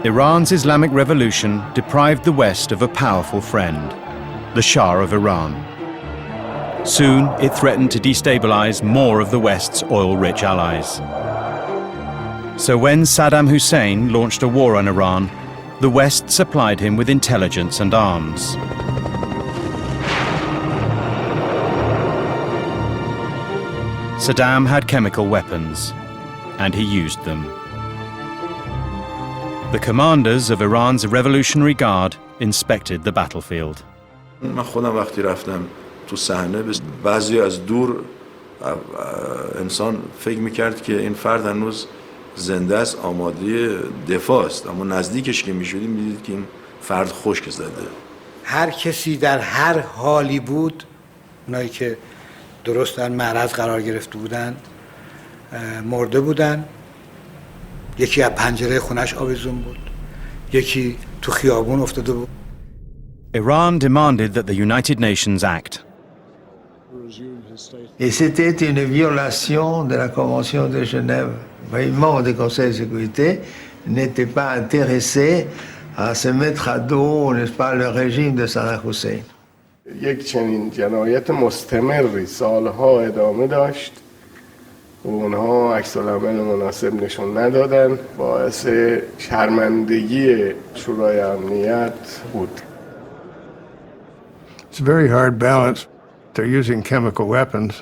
Iran's Islamic Revolution deprived the West of a powerful friend, the Shah of Iran. Soon, it threatened to destabilize more of the West's oil-rich allies. So when Saddam Hussein launched a war on Iran, the West supplied him with intelligence and arms. Saddam had chemical weapons, and he used them. The commanders of Iran's Revolutionary Guard inspected the battlefield. من خودم وقتی رفتم تو صحنه بعضی از دور انسان فکر می‌کرد که این فرد هنوز زنده است، آماده دفاع است، اما نزدیکش که می‌شدیم می‌دید که این فرد خشک زده. هر کسی در هر حالی بود، اونایی که درست در معرض قرار گرفته بودند مرده بودند. یکی از پنجره خونش آویزون بود، یکی تو خیابون افتاده بود. Iran demanded that the United Nations act. Et c'était une violation de la Convention de Genève. Les membres du Conseil de sécurité n'étaient pas intéressés à se mettre à dos, n'est-ce pas, le régime de Saddam Hussein. یک چنین جنایت مستمری سالها ادامه داشت و اونها عکس‌العمل مناسب نشون ندادن، باعث شرمندگی شورای امنیت بود. It's a very hard balance. They're using chemical weapons,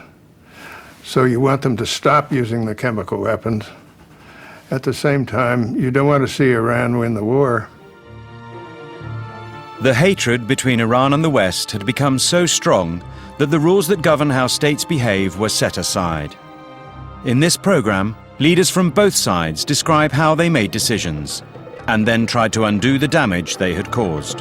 so you want them to stop using the chemical weapons. At the same time, you don't want to see Iran win the war. The hatred between Iran and the West had become so strong that the rules that govern how states behave were set aside. In this program, leaders from both sides describe how they made decisions and then tried to undo the damage they had caused.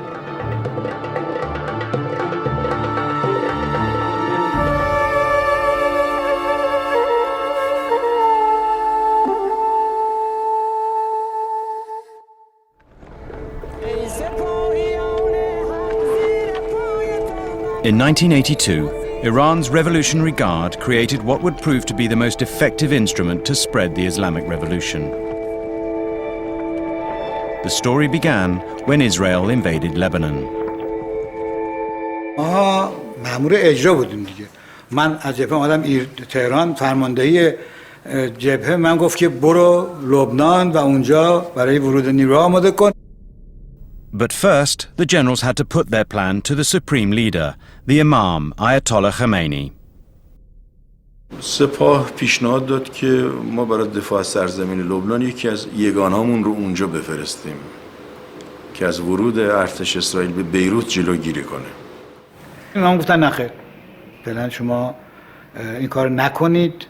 In 1982, Iran's Revolutionary Guard created what would prove to be the most effective instrument to spread the Islamic Revolution. The story began when Israel invaded Lebanon. مأمور اجرا بودیم دیگه. من از جبهه اومدم تهران، فرماندهی جبهه من گفت که برو لبنان و اونجا برای ورود نیروها آماده کن. But first, the generals had to put their plan to the supreme leader, the Imam, Ayatollah Khomeini. سپاه پیشنهاد داد که ما برای دفاع از سرزمین لبنان یکی از یگانهامون رو اونجا بفرستیم که از ورود ارتش اسرائیل به بیروت جلوگیری کنه. من گفتن نخیر، فعلا شما این کار نکنید.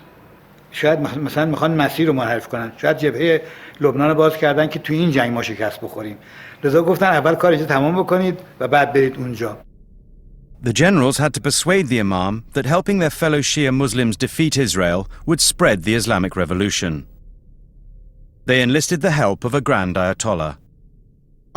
شاید مثلا میخوان مسیر رو منحرف کنن، شاید جبهه لبنان رو باز کردن که توی این جنگ ما شکست بخوریم. لذا گفتن اول کار اینجا تمام بکنید و بعد برید اونجا. The generals had to persuade the Imam that helping their fellow Shia Muslims defeat Israel would spread the Islamic Revolution. They enlisted the help of a Grand Ayatollah.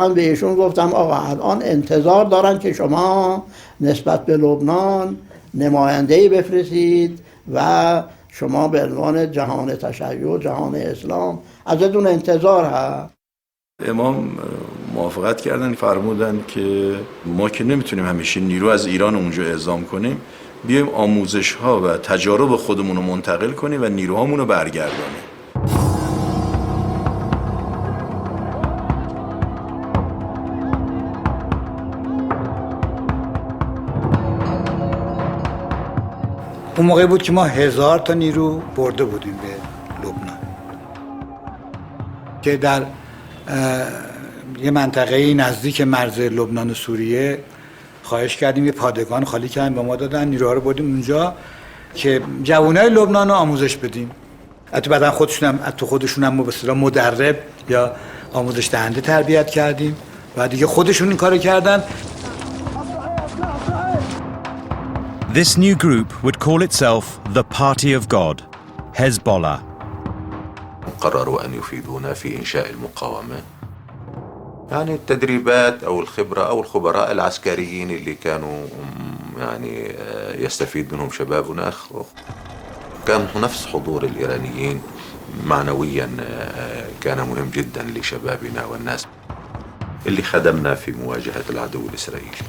من بهشون گفتم آقا الان انتظار دارن که شما نسبت به لبنان نماینده‌ای بفرستید و شما به عنوان جهان تشیع، جهان اسلام ازتون انتظار هست. امام موافقت کردن، فرمودن که ما که نمیتونیم همیشه نیرو از ایران اونجا اعزام کنیم، بیایم آموزش ها و تجارب خودمون رو منتقل کنیم و نیروهامون رو برگردانیم. اون موقع بود که ما 1000 تا نیرو برده بودیم به لبنان که در یه منطقه نزدیک مرز لبنان و سوریه خواهش کردیم، یه پادگان خالی کردن به ما دادن، نیروها رو بردیم اونجا که جوانای لبنان رو آموزش بدیم. حتی بعدن خودشون هم به اصطلاح مدرب یا آموزش دهنده تربیت کردیم و دیگه خودشون این کارو کردن. This new group would call itself the Party of God, Hezbollah. قرروا أن يفيدونا في إنشاء المقاومة. يعني التدريبات أو الخبرة أو الخبراء العسكريين اللي كانوا يعني يستفيد منهم شبابنا. كان نفس حضور الإيرانيين معنويا كان مهم جدا لشبابنا والناس اللي خدمنا في مواجهة العدو الإسرائيلي.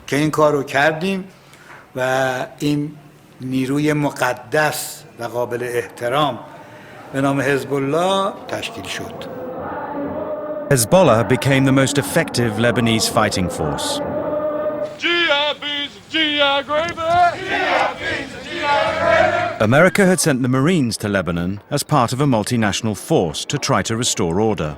که این کار رو کردیم و این نیروی مقدس و قابل احترام به نام حزب الله تشکیل شد. Hezbollah became the most effective Lebanese fighting force. America had sent the Marines to Lebanon as part of a multinational force to try to restore order.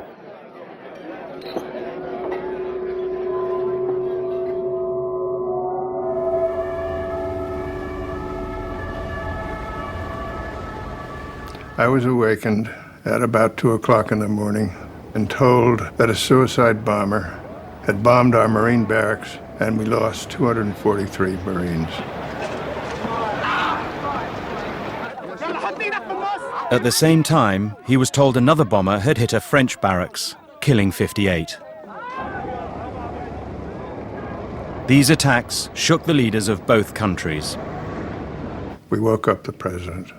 I was awakened at about 2 o'clock in the morning and told that a suicide bomber had bombed our Marine barracks and we lost 243 Marines. At the same time, he was told another bomber had hit a French barracks, killing 58. These attacks shook the leaders of both countries. We woke up the president.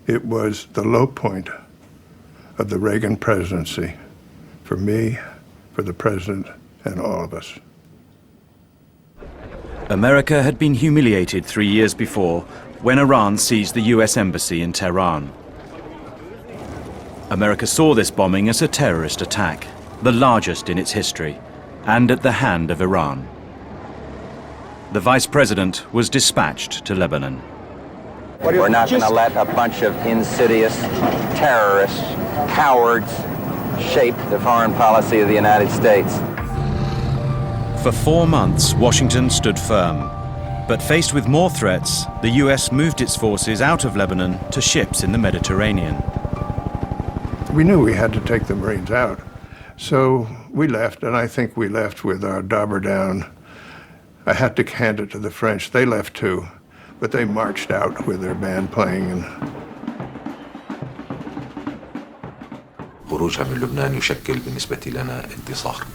It was the low point of the Reagan presidency for me, for the president, and all of us. America had been humiliated 3 years before when Iran seized the US embassy in Tehran. America saw this bombing as a terrorist attack, the largest in its history, and at the hand of Iran. The vice president was dispatched to Lebanon. We're not going to let a bunch of insidious terrorists, cowards, shape the foreign policy of the United States. For 4 months, Washington stood firm. But faced with more threats, the US moved its forces out of Lebanon to ships in the Mediterranean. We knew we had to take the Marines out. So we left, and I think we left with our dauber down. I had to hand it to the French. They left too. But they marched out with their band playing. خروجها من لبنان يشكل بالنسبة لنا انتصار.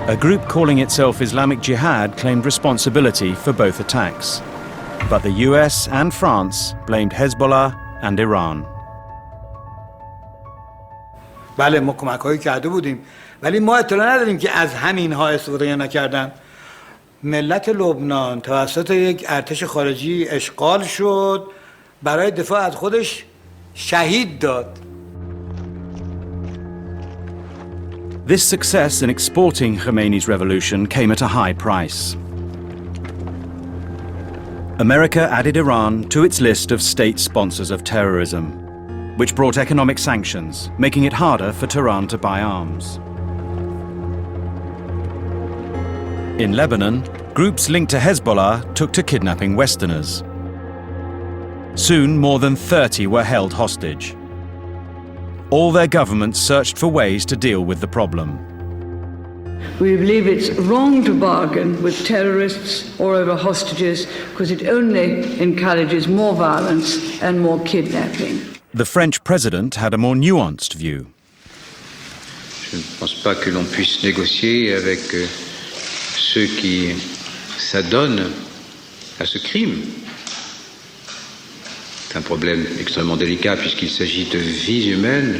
A group calling itself Islamic Jihad claimed responsibility for both attacks. But the US and France blamed Hezbollah and Iran. بله ما کمک‌هایی کرده بودیم ولی ما اطلاع نداریم که از همین‌ها استفاده نکردن. ملت لبنان توسط یک ارتش خارجی اشغال شد برای دفاع از خودش شهید داد. This success in exporting Khomeini's revolution came at a high price. America added Iran to its list of state sponsors of terrorism, which brought economic sanctions, making it harder for Tehran to buy arms. In Lebanon, groups linked to Hezbollah took to kidnapping Westerners. Soon, more than 30 were held hostage. All their governments searched for ways to deal with the problem. We believe it's wrong to bargain with terrorists or over hostages because it only encourages more violence and more kidnapping. The French president had a more nuanced view. Je ne pense pas que l'on puisse négocier avec ceux qui s'adonnent à ce crime. C'est un problème extrêmement délicat puisqu'il s'agit de vies humaines.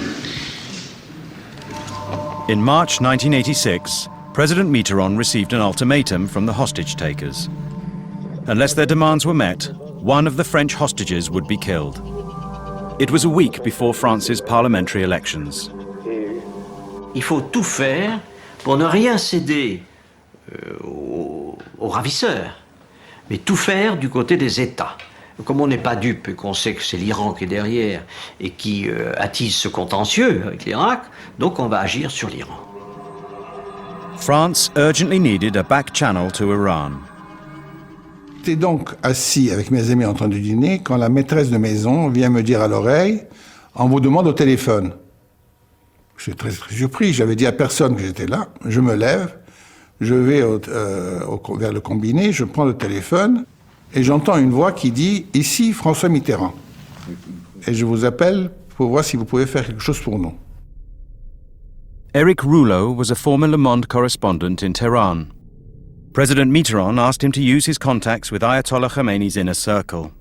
In March 1986, President Mitterrand received an ultimatum from the hostage-takers. Unless their demands were met, one of the French hostages would be killed. It was a week before France's parliamentary elections. Il faut tout faire pour ne rien céder aux ravisseurs, mais tout faire du côté des États. Comme on n'est pas dupe et qu'on sait que c'est l'Iran qui est derrière et qui attise ce contentieux avec l'Irak, donc on va agir sur l'Iran. France urgently needed a back channel to Iran. J'étais donc assis avec mes amis en train de dîner quand la maîtresse de maison vient me dire à l'oreille « On vous demande au téléphone ». J'étais très surpris, j'avais dit à personne que j'étais là. Je me lève, je vais vers le combiné, je prends le téléphone et j'entends une voix qui dit « Ici François Mitterrand ». Et je vous appelle pour voir si vous pouvez faire quelque chose pour nous. Eric Rouleau was a former Le Monde correspondent in Tehran. President Mitterrand asked him to use his contacts with Ayatollah Khomeini's inner circle.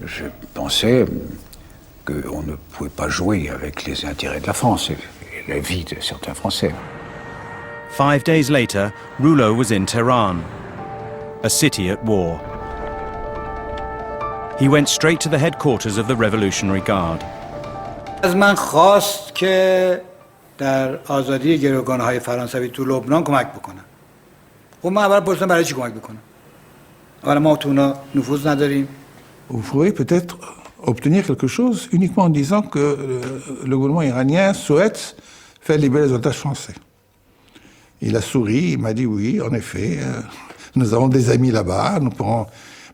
Je pensais qu'on ne pouvait pas jouer avec les intérêts de la France et la vie de certains Français. 5 days later, Rouleau was in Tehran, a city at war. He went straight to the headquarters of the Revolutionary Guard. از من خواست که در آزادی گروگان‌های فرانسوی تو لبنان کمک بکنم. خب من اول پرسیدم برای چی کمک بکنم؟ اولا ما تو اونا نفوذ نداریم. Vous pourrez peut-être obtenir quelque chose uniquement en disant que le gouvernement iranien souhaite faire libérer les otages français. Il a souri, il m'a dit oui, en effet, nous avons des amis là-bas, nous pourrons...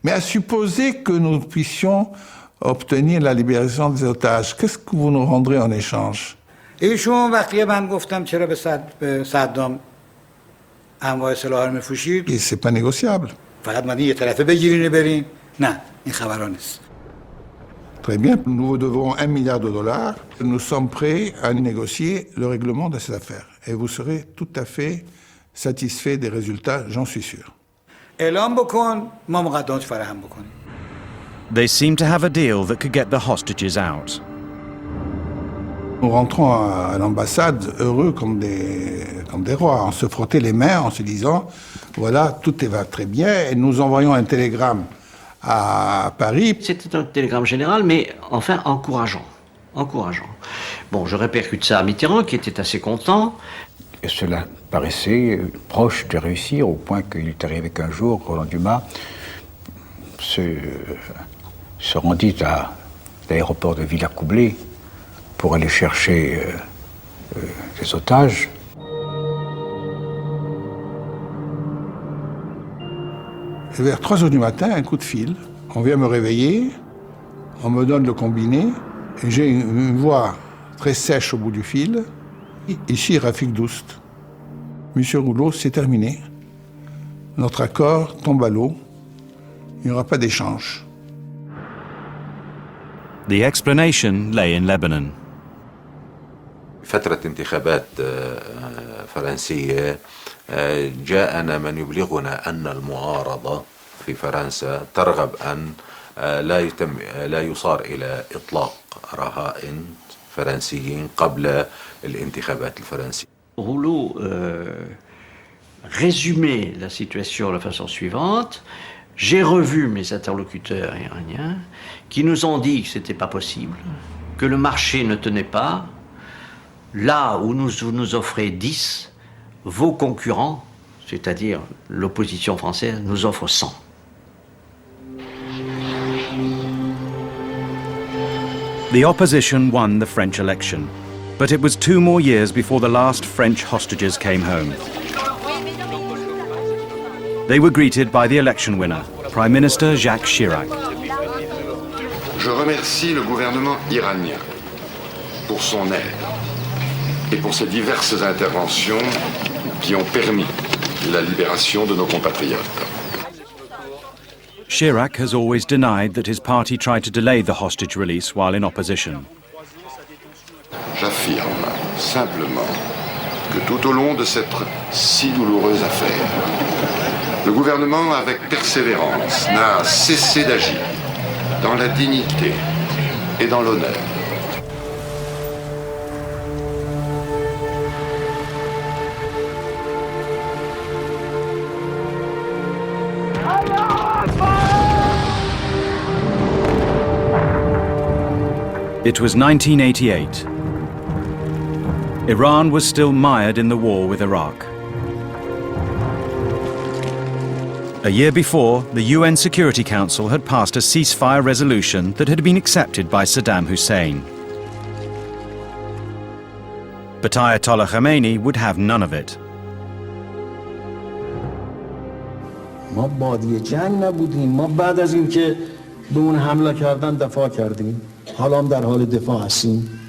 Mais à supposer que nous puissions obtenir la libération des otages, qu'est-ce que vous nous rendrez en échange? ایشون وقتی من گفتم چرا به صدام انواع سلاح رو میفروشید؟ Et c'est pas négociable. فقط من یه طرفه بگیرین برین؟ نه، این خبران نیست. Très bien, nous vous devons $1 milliard. Nous sommes prêts à négocier le règlement de cette affaire. Et vous serez tout à fait satisfait des résultats, j'en suis sûr. اعلام بکن، ما مقدمات فراهم بکنیم. They seemed to have a deal that could get the hostages out. Nous rentrons à l'ambassade heureux comme des rois. On se frottait les mains en se disant, voilà, tout va très bien. Et nous envoyons un télégramme à Paris. C'était un télégramme général, mais enfin encourageant. Encourageant. Bon, je répercute ça à Mitterrand, qui était assez content. Et cela paraissait proche de réussir, au point qu'il est arrivé qu'un jour, Roland Dumas se rendit à l'aéroport de Villacoublay pour aller chercher des otages. Et vers 3 heures du matin, un coup de fil. On vient me réveiller, on me donne le combiné, et j'ai une voix très sèche au bout du fil. Ici, Rafik Doust. Monsieur Rouleau, c'est terminé. Notre accord tombe à l'eau. Il n'y aura pas d'échange. The explanation lay in Lebanon. فترة انتخابات فرنسية جاءنا من يبلغنا أن المعارضة في فرنسا ترغب أن لا يصار إلى إطلاق رهائن فرنسيين قبل الانتخابات الفرنسية. Rouleau résumait la situation de la façon suivante. J'ai revu mes interlocuteurs iraniens qui nous ont dit que ce n'était pas possible, que le marché ne tenait pas. Là où vous nous offrez 10, vos concurrents, c'est-à-dire l'opposition française, nous offrent 100. The opposition won the French election, but it was 2 more years before the last French hostages came home. They were greeted by the election winner, Prime Minister Jacques Chirac. Je remercie le gouvernement iranien pour son aide et pour ses diverses interventions qui ont permis la libération de nos compatriotes. Chirac has always denied that his party tried to delay the hostage release while in opposition. J'affirme simplement que tout au long de cette si douloureuse affaire, le gouvernement, avec persévérance, n'a cessé d'agir dans la dignité et dans l'honneur. It was 1988. Iran was still mired in the war with Iraq. A year before, the UN Security Council had passed a ceasefire resolution that had been accepted by Saddam Hussein. But Ayatollah Khomeini would have none of it. ما بادی جنگ نبودیم، ما بعد از اینکه به اون حمله کردن دفاع کردیم، حالا هم در حال دفاع هستیم.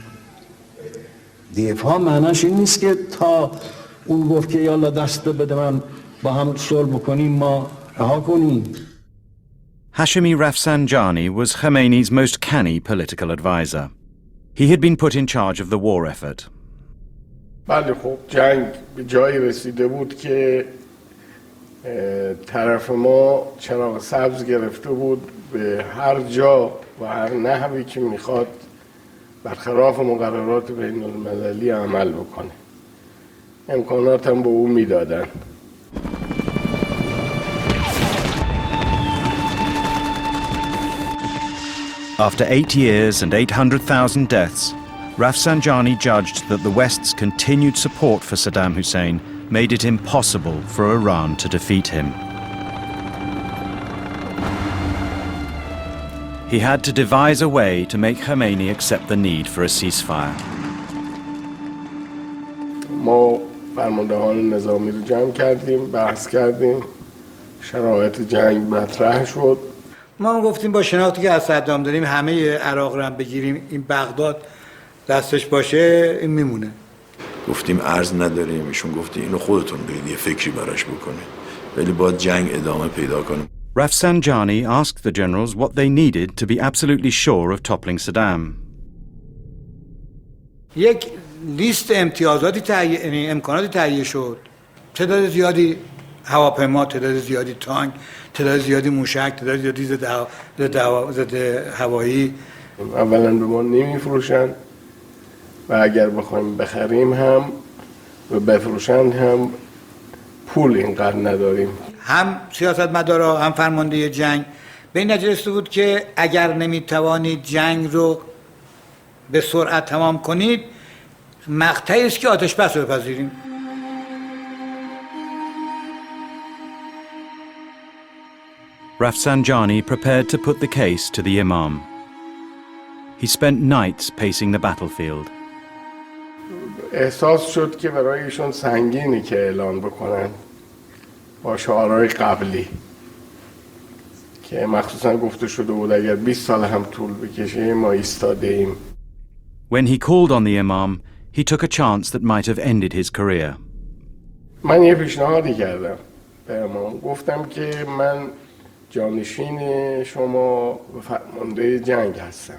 دفاع معناش این نیست که تا اون گفت که یالا دست بده من با هم صلح بکنیم ما رها کنیم. Hashemi Rafsanjani was Khomeini's most canny political advisor. He had been put in charge of the war effort. بله خب جنگ به جایی رسیده بود که طرف ما چراغ سبز گرفته بود به هر جا و هر نحوی که میخواد برخلاف مقررات بین المللی عمل بکنه. امکانات هم به او میدادن. After 8 years and 800,000 deaths, Rafsanjani judged that the West's continued support for Saddam Hussein made it impossible for Iran to defeat him. He had to devise a way to make Khomeini accept the need for a ceasefire. ما فرماندهان نظامی رو جمع کردیم، بحث کردیم، شرایط جنگ مطرح شد. ما گفتیم با شناختی که از صدام داریم همه عراق رو هم بگیریم، این بغداد دستش باشه این میمونه. گفتیم ارز نداریم، ایشون گفتی اینو خودتون برید یه فکری براش بکنید، ولی باید جنگ ادامه پیدا کنه. Rafsanjani asked the generals what they needed to be absolutely sure of toppling Saddam. یک لیست امتیازاتی یعنی امکاناتی تهیه شد. تعداد زیادی هواپیما، تعداد زیادی تانک، تعداد زیادی موشک، تعداد زیادی ضد هوایی. اولا به ما نمیفروشن و اگر بخوایم بخریم هم و بفروشن هم پول اینقدر نداریم. هم سیاستمدارا هم فرمانده جنگ به این نتیجه رسیده بود که اگر نمیتوانید جنگ رو به سرعت تمام کنید مقطعی است که آتش بس رو بپذیریم. Rafsanjani prepared to put the case to the Imam. He spent nights pacing the battlefield. احساس شد که برای ایشون سنگینی که اعلان بکنن با شعارهای قبلی که مخصوصا گفته شده بود اگر 20 سال هم طول بکشه ما ایستاده ایم. When he called on the Imam, he took a chance that might have ended his career. من یه پیشنهادی کردم به امام، گفتم که من جانشین شما و فرمانده جنگ هستم.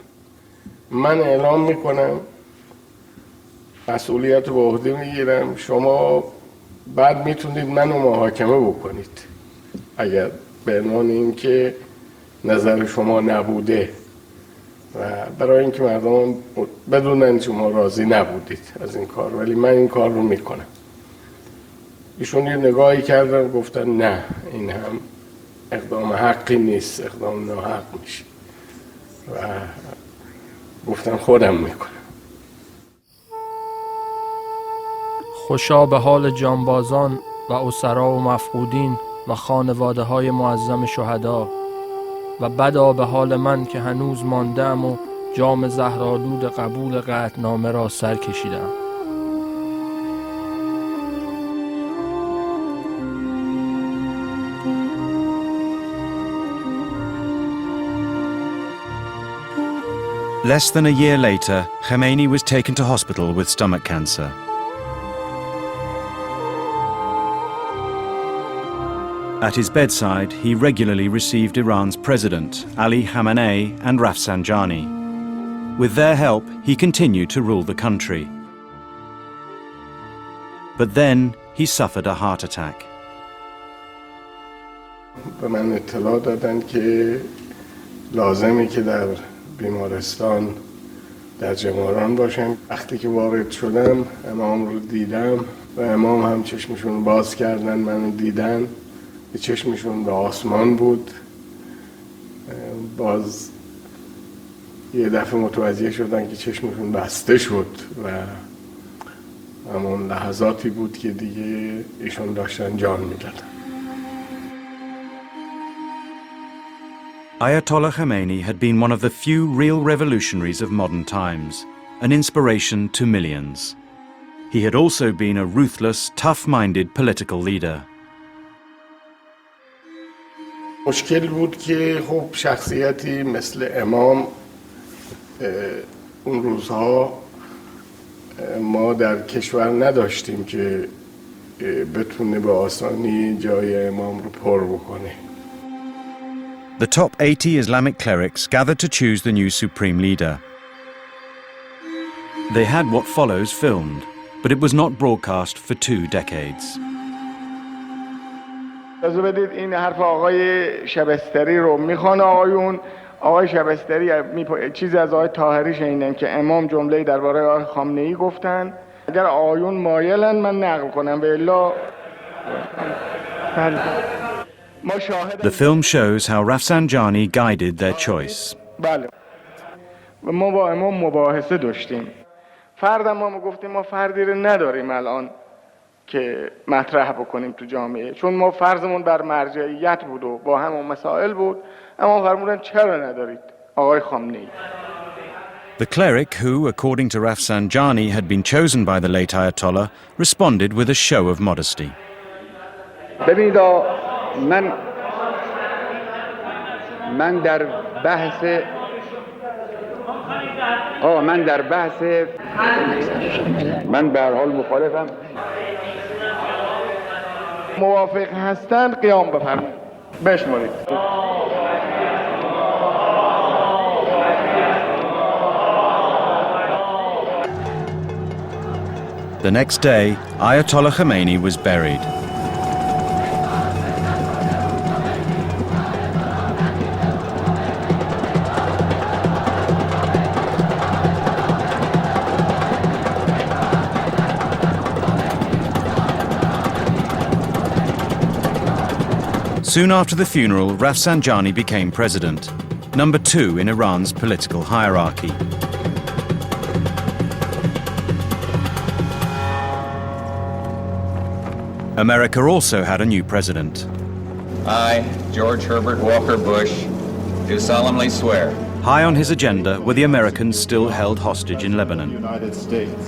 من اعلام میکنم مسئولیت رو به عهده میگیرم، شما بعد میتونید منو محاکمه بکنید اگر به عنوان این که نظر شما نبوده و برای اینکه مردم بدونن شما راضی نبودید از این کار، ولی من این کار رو میکنم. ایشون یه نگاهی کردن گفتن نه این هم اقدام حقی نیست، اقدام ناحق میشه و گفتن خودم میکنم. خوشا به حال جانبازان و اسرا و مفقودین و خانواده های معظم شهدا و بدا به حال من که هنوز ماندم و جام زهرآلود قبول قطعنامه را سر کشیدم. Less than a year later, Khomeini was taken to hospital with stomach cancer. At his bedside, he regularly received Iran's president, Ali Khamenei, and Rafsanjani. With their help, he continued to rule the country. But then he suffered a heart attack. به من اطلاع دادن که لازمه که در بیمارستان در جماران باشم. وقتی که وارد شدم امام رو دیدم و امام هم چشمشون باز کردن منو دیدن، چشمشون به آسمان بود. باز یه دفعه متوجه شدن که چشمشون بسته شد و همون لحظاتی بود که دیگه ایشون داشتن جان میدادن. Ayatollah Khomeini had been one of the few real revolutionaries of modern times, an inspiration to millions. He had also been a ruthless, tough-minded political leader. مشکل بود که خب شخصیتی مثل امام اون روزها ما در کشور نداشتیم که بتونه به آسانی جای امام رو پر بکنه. The top 80 Islamic clerics gathered to choose the new supreme leader. They had what follows filmed, but it was not broadcast for 2 decades. اجازه بدید این حرف آقای شبستری رو میخوان آقای شبستری چیزی از آقای طاهری شنیدن که امام جمله‌ای درباره آقای خامنه‌ای گفتن. اگر آقایون مایلن من نقل کنم و الا The film shows how Rafsanjani guided their choice. بله. ما با امام مباحثه داشتیم. ما گفتیم ما فردی رو نداریم الان که مطرح بکنیم تو جامعه، چون ما فرضمون بر مرجعیت بود و با همون مسائل بود، اما فرمودن چرا ندارید آقای خامنه‌ای. The cleric who, according to Rafsanjani, had been chosen by the late Ayatollah, responded with a show of modesty. ببینید من در بحث من به هر حال مخالفم. موافق هستن قیام بفرمایید بشمارید. The next day, Ayatollah Khomeini was buried. Soon after the funeral, Rafsanjani became president, number 2 in Iran's political hierarchy. America also had a new president. I, George Herbert Walker Bush, do solemnly swear. High on his agenda were the Americans still held hostage in Lebanon. United States.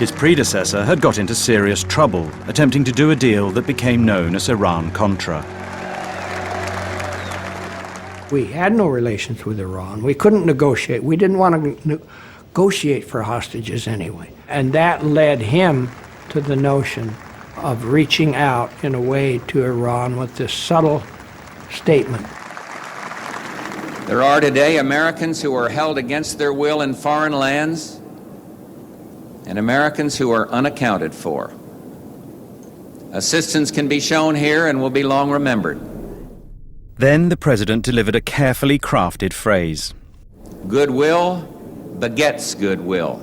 His predecessor had got into serious trouble, attempting to do a deal that became known as Iran-Contra. We had no relations with Iran. We couldn't negotiate. We didn't want to negotiate for hostages anyway. And that led him to the notion of reaching out in a way to Iran with this subtle statement. There are today Americans who are held against their will in foreign lands, and Americans who are unaccounted for. Assistance can be shown here and will be long remembered. Then the president delivered a carefully crafted phrase. Goodwill begets goodwill.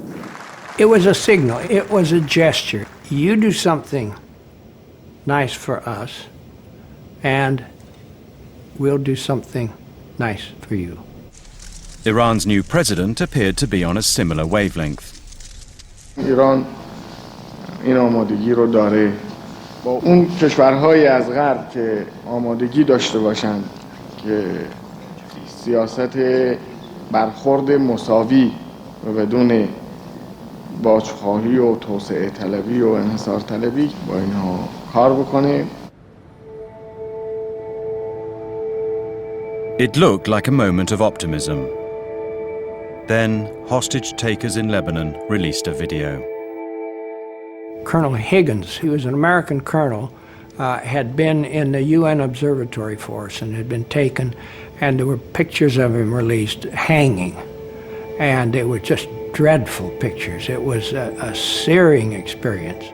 It was a signal. It was a gesture. You do something nice for us, and we'll do something nice for you. Iran's new president appeared to be on a similar wavelength. ایران این آمادگی رو داره با اون کشورهای از غرب که آمادگی داشته باشند که سیاست برخورد مساوی و بدون باجخواهی و توسعه طلبی و انحصار طلبی با اینها کار بکنه. It looked like a moment of optimism. Then, hostage takers in Lebanon released a video. Colonel Higgins, who was an American colonel, had been in the UN Observatory Force and had been taken, and there were pictures of him released hanging. And they were just dreadful pictures. It was a searing experience.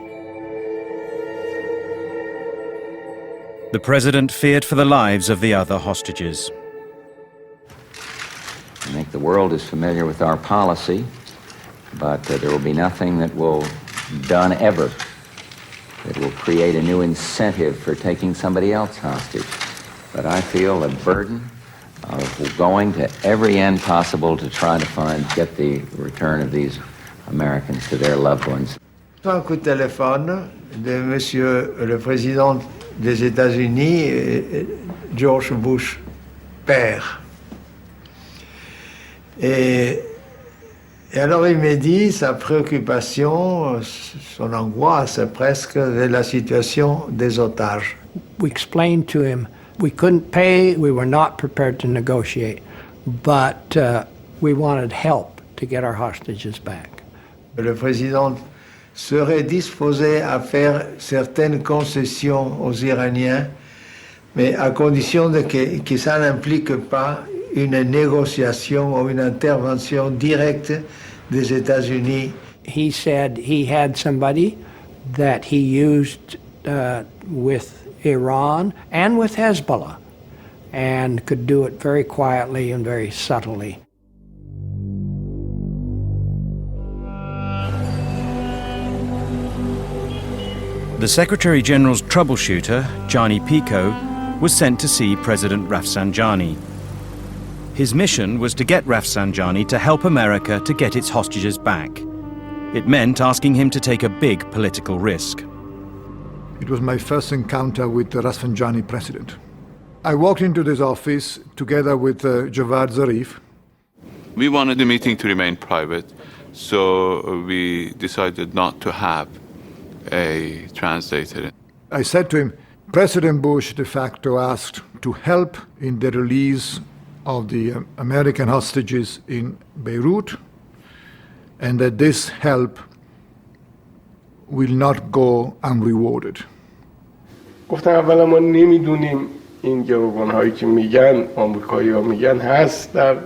The president feared for the lives of the other hostages. I think the world is familiar with our policy, but there will be nothing that will be done ever that will create a new incentive for taking somebody else hostage. But I feel a burden of going to every end possible to try to get the return of these Americans to their loved ones. Un coup de téléphone de monsieur le président des États-Unis, George Bush, père. Et alors il m'a dit sa préoccupation, son angoisse presque de la situation des otages. We explained to him we couldn't pay, we were not prepared to negotiate, but we wanted help to get our hostages back. Le président serait disposé à faire certaines concessions aux Iraniens, mais à condition que ça n'implique pas une négociation ou une intervention directe des États-Unis he said he had somebody that he used with Iran and with Hezbollah, and could do it very quietly and very subtly. The Secretary General's troubleshooter, Gianni Pico, was sent to see President Rafsanjani. His mission was to get Rafsanjani to help America to get its hostages back. It meant asking him to take a big political risk. It was my first encounter with the Rafsanjani president. I walked into this office together with Javad Zarif. We wanted the meeting to remain private, so we decided not to have a translator. I said to him, President Bush de facto asked to help in the release of the American hostages in Beirut, and that this help will not go unrewarded. گفتم اولا ما نمیدونیم این گروگان‌هایی که میگن آمریکایی‌ها میگن هست در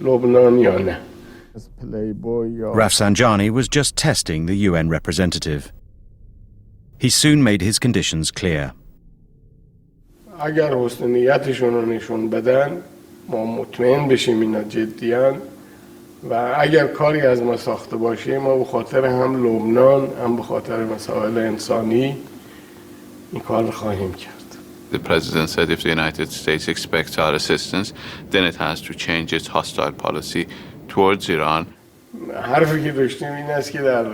لبنان یا نه. Rafsanjani was just testing the UN representative. He soon made his conditions clear. اگر حسن نیتشون رو نشون بدن ما مطمئن بشیم اینا جدیان و اگر کاری از ما ساخته باشه ما به خاطر هم لبنان هم به خاطر مسائل انسانی این کار رو خواهیم کرد. The president said if the United States expects our assistance, then it has to change its hostile policy towards Iran. حرفی که داشتیم این است که در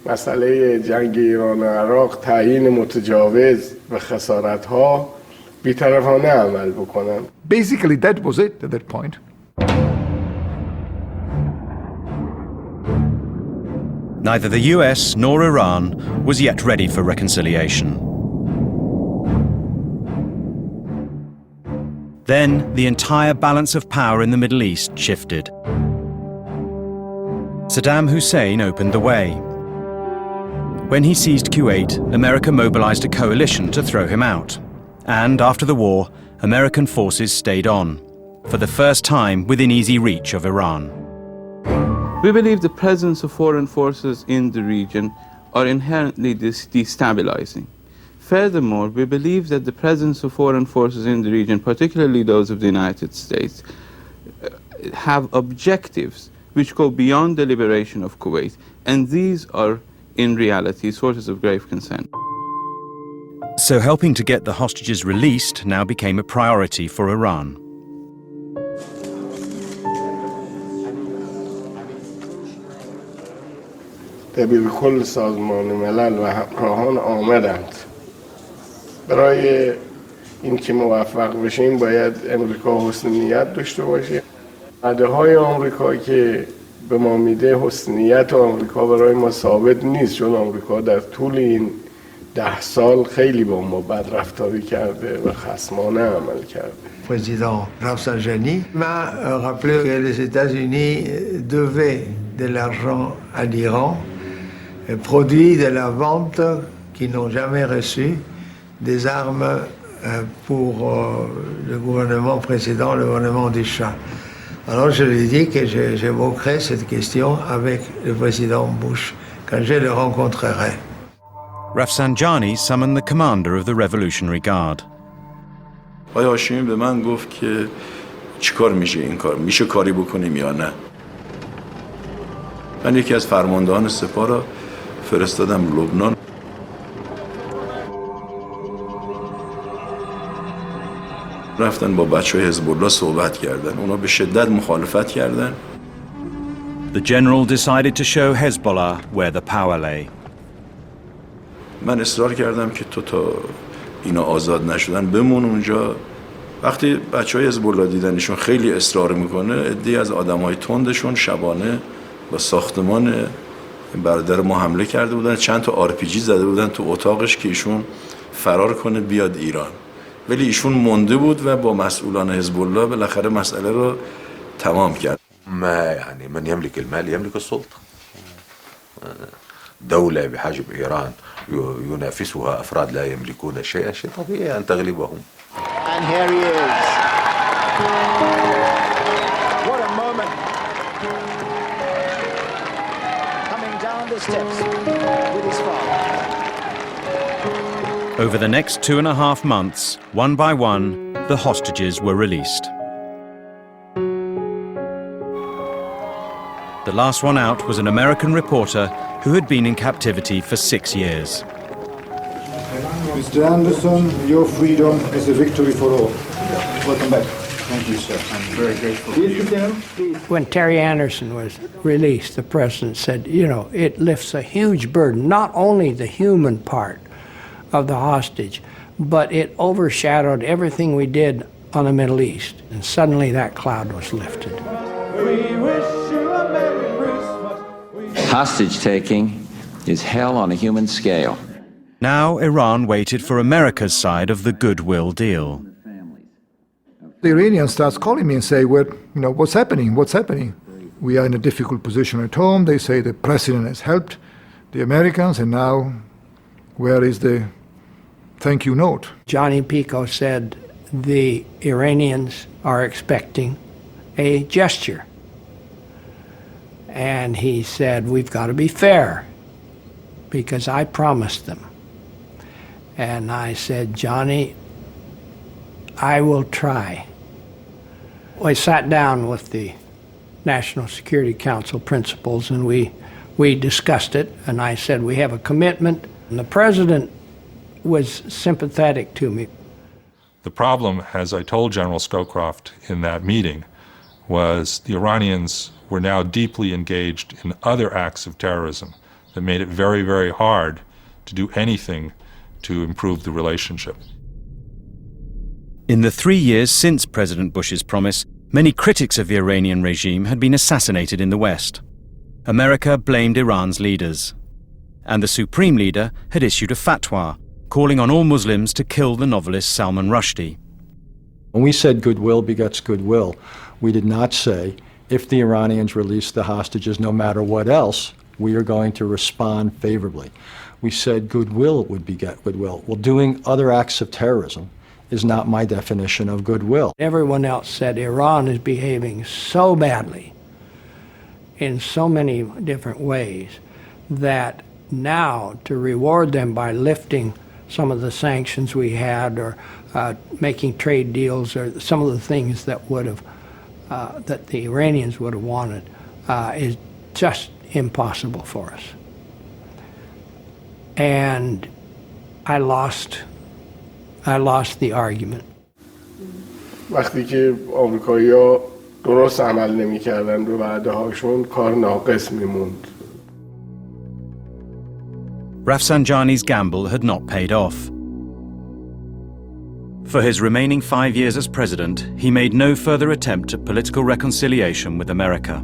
مسئله جنگ ایران و عراق تعیین متجاوز و خسارت‌ها بی‌طرفانه عمل بکنن. Basically that was it at that point. Neither the US nor Iran was yet ready for reconciliation. Then the entire balance of power in the Middle East shifted. Saddam Hussein opened the way. When he seized Kuwait, America mobilized a coalition to throw him out. And after the war, American forces stayed on, for the first time within easy reach of Iran. We believe the presence of foreign forces in the region are inherently destabilizing. Furthermore, we believe that the presence of foreign forces in the region, particularly those of the United States, have objectives which go beyond the liberation of Kuwait, and these are, in reality, sources of grave concern. So helping to get the hostages released now became a priority for Iran. دبیر کل سازمان ملل و همراهان آمدند. برای اینکه موفق بشیم باید امریکا حسن نیت داشته باشه. وعده های آمریکا که به ما میده حسن نیت آمریکا برای ما ثابت نیست، چون آمریکا در طول این 10 سال خیلی با ما بدرفتاری کرده و خصمانه عمل کرده. Président Rafsanjani m'a rappelé que les États-Unis devaient de l'argent à l'Iran, produit de la vente qu'ils n'ont jamais reçu, des armes pour le gouvernement précédent, le gouvernement du Shah. Alors je lui ai dit que j'évoquerai cette question avec le président Bush quand je le rencontrerai. Rafsanjani summoned the commander of the Revolutionary Guard. آقای هاشمی به من گفت که چیکار میشه این کار؟ میشه کاری بکنیم یا نه؟ من یکی از فرماندهان سپاه را فرستادم لبنان. رفتن با بچه‌های حزب الله صحبت کردن. اونا به شدت مخالفت کردن. The general decided to show Hezbollah where the power lay. من اصرار کردم که تو تا اینا آزاد نشدن بمون اونجا. وقتی بچه‌های حزب الله دیدنشون خیلی اصرار میکنه، عده‌ای از آدم‌های تندشون شبانه با ساختمان برادر ما حمله کرده بودن، چند تا RPG زده بودن تو اتاقش که ایشون فرار کنه بیاد ایران. ولی ایشون مونده بود و با مسئولان حزب الله بالاخره مسئله رو تمام کرد. ما يعني من يملك المال يملك السلطة. دولة بحجم إيران ينافسها أفراد لا يملكون شيئا، شيء طبيعي أن تغلبهم. And here he is. What a moment. Coming the steps with his father. Over the next 2.5 months, one by one, the hostages were released. The last one out was an American reporter who had been in captivity for 6 years. Mr. Anderson, your freedom is a victory for all. Welcome back. Thank you, sir. I'm very grateful to you. When Terry Anderson was released, the president said, you know, it lifts a huge burden, not only the human part of the hostage, but it overshadowed everything we did on the Middle East. And suddenly that cloud was lifted. We wish you a Merry Christmas. Hostage taking is hell on a human scale. Now Iran waited for America's side of the goodwill deal. The Iranians start calling me and say, well, you know, what's happening? What's happening? We are in a difficult position at home. They say the president has helped the Americans, and now where is the thank you note? Johnny Pico said the Iranians are expecting a gesture. And he said, we've got to be fair because I promised them. And I said, Johnny, I will try. I sat down with the National Security Council principals and we discussed it, and I said, we have a commitment. And the president was sympathetic to me. The problem, as I told General Scowcroft in that meeting, was the Iranians were now deeply engaged in other acts of terrorism that made it very, very hard to do anything to improve the relationship. In the 3 years since President Bush's promise, many critics of the Iranian regime had been assassinated in the West. America blamed Iran's leaders, and the Supreme Leader had issued a fatwa calling on all Muslims to kill the novelist Salman Rushdie. When we said goodwill begets goodwill, we did not say, if the Iranians release the hostages no matter what else, we are going to respond favorably. We said goodwill would beget goodwill. Well, doing other acts of terrorism is not my definition of goodwill. Everyone else said Iran is behaving so badly in so many different ways that now to reward them by lifting some of the sanctions we had or making trade deals or some of the things that would have that the Iranians would have wanted is just impossible for us. And I lost the argument. وقتی که آمریکایی‌ها درست عمل نمی‌کردن به وعده‌هاشون کار ناقص می‌موند. Rafsanjani's gamble had not paid off. For his remaining 5 years as president, he made no further attempt at political reconciliation with America.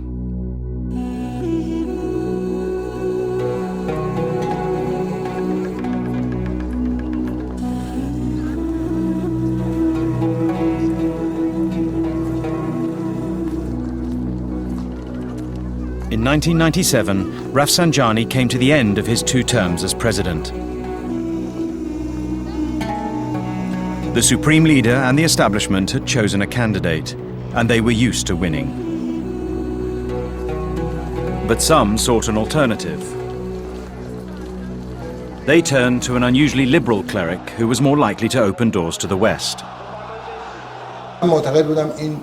In 1997, Rafsanjani came to the end of his 2 terms as president. The Supreme Leader and the establishment had chosen a candidate, and they were used to winning. But some sought an alternative. They turned to an unusually liberal cleric who was more likely to open doors to the West. معتقد بودم این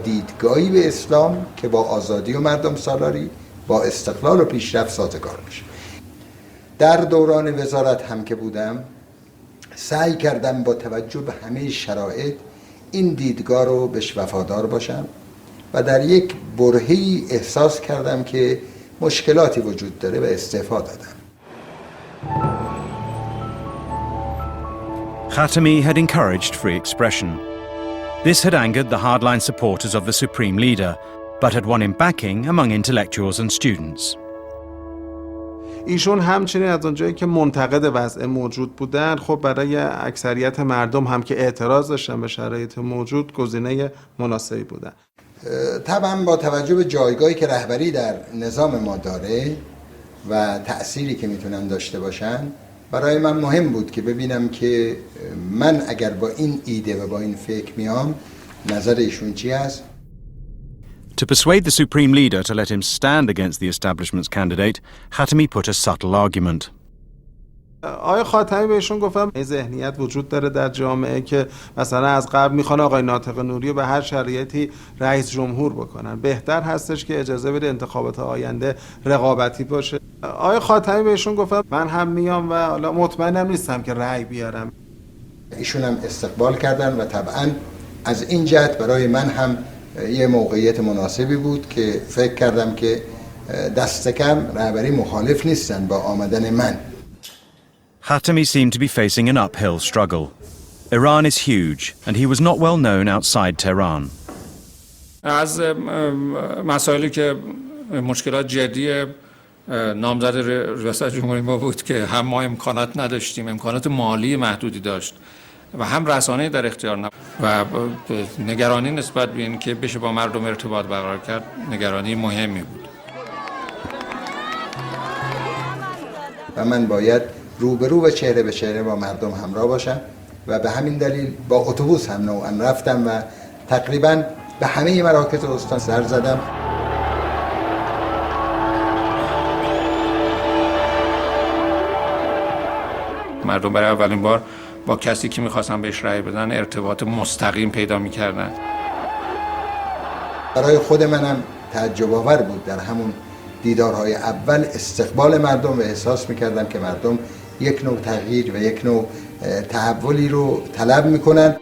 دیدگاهی به اسلام که با آزادی و مردم سالاری با استقلال و پیشرفت سازگار میشه. در دوران وزارت هم که بودم سعی کردم با توجه به همه شرایط این دیدگاه رو بهش وفادار باشم و در یک برهه‌ای احساس کردم که مشکلاتی وجود داره و استعفا دادم. Khatami had encouraged free expression. This had angered the hardline supporters of the Supreme Leader, but had won him backing among intellectuals and students. ایشون همچنین از اونجایی که منتقد وضع موجود بودن، خب برای اکثریت مردم هم که اعتراض داشتن به شرایط موجود گزینه مناسبی بودن. طبعا با توجه به جایگاهی که رهبری در نظام ما داره و تأثیری که میتونن داشته باشن، برای من مهم بود که ببینم که من اگر با این ایده و با این فکر میام نظر ایشون چی هست. To persuade the supreme leader to let him stand against the establishment's candidate, Khatami put a subtle argument. آقای خاتمی بهشون گفتم این ذهنیت وجود داره در جامعه که مثلا از قبل میخوان آقای ناطق نوری رو به هر شرایطی رئیس جمهور بکنن. بهتر هستش که اجازه بده انتخابات آینده رقابتی باشه. آقای خاتمی بهشون گفتم من هم میام و حالا مطمئنم نیستم که رأی بیارم. ایشون هم استقبال کردن و طبعا از این جهت برای من هم یه موقعیت مناسبی بود که فکر کردم که دست کم رهبری مخالف نیستن با آمدن من. Khatami seemed to be facing an uphill struggle. Iran is huge, and he was not well known outside Tehran. از مسائلی که مشکلات جدی نامزد ریاست جمهوری ما بود که هم ما امکانات نداشتیم، امکانات مالی محدودی داشت و هم رسانه‌ای در اختیار نبود و نگرانی نسبت به این که بشه با مردم ارتباط برقرار کرد نگرانی مهمی بود. و من باید روبرو و چهره به چهره با مردم همراه باشم و به همین دلیل با اتوبوس هم نوعا رفتم و تقریبا به همه مراکز استان سر زدم. مردم برای اولین بار با کسی که میخواستن بهش رأی بدن ارتباط مستقیم پیدا میکردن. برای خود منم تعجب آور بود در همون دیدارهای اول استقبال مردم و احساس میکردم که مردم یک نوع تغییر و یک نوع تحولی رو طلب میکنن.